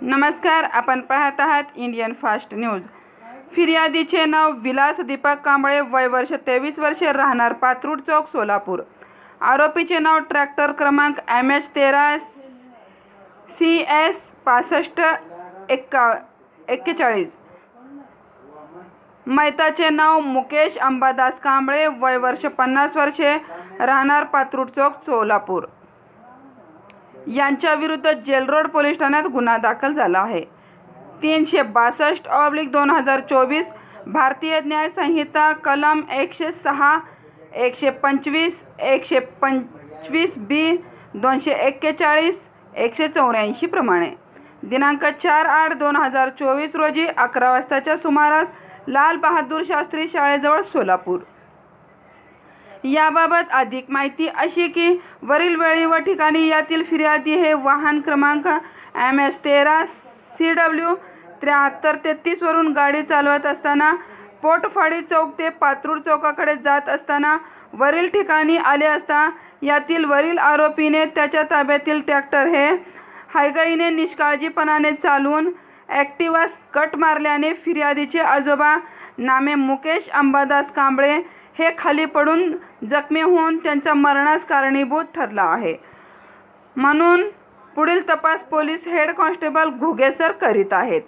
नमस्कार, आपण पाहत आहात इंडियन फास्ट न्यूज। फिर्यादीचे नाव विलास दीपक कांबळे, वय वर्ष 23 वर्षे, राहणार पात्रूड चौक, सोलापूर। आरोपीचे नाव ट्रॅक्टर क्रमांक MH13 CS 6541। मैताचे नाव मुकेश अंबादास कांबळे, वय वर्ष 50 वर्षे, राहणार पात्रूड चौक, सोलापूर। यांच्या विरुद्ध जेलरोड पोलीस ठाण्यात गुन्हा दाखल झाला आहे। 362/2024 भारतीय न्याय संहिता कलम 106, 125, 125B, 241, 184 प्रमाणे दिनांक 4/8/2024 रोजी 11 वाजताच्या सुमारास लाल बहादूर शास्त्री शाळेजवळ, सोलापूर। याबाबत अधिक माहिती अशी की वरील वेळी व ठिकाणी यातील फिर्यादी हे वाहन क्रमांक MH13 CW 7333 वरून गाडी चालवत असताना पोटफाडी चौक ते पात्रूड चौकाकडे जात असताना वरील ठिकाणी आले असता यातील वरील आरोपीने त्याच्या ताब्यातील ट्रॅक्टर हे हायगईने निष्काळजीपणाने चालवून ॲक्टिवास कट मारल्याने फिर्यादीचे आजोबा नामे मुकेश अंबादास कांबळे हे खाली पडून जखमी होऊन त्यांच्या मरणास कारणीभूत ठरला आहे, म्हणून पुढील तपास police head constable Ghuge sir करीत आहेत।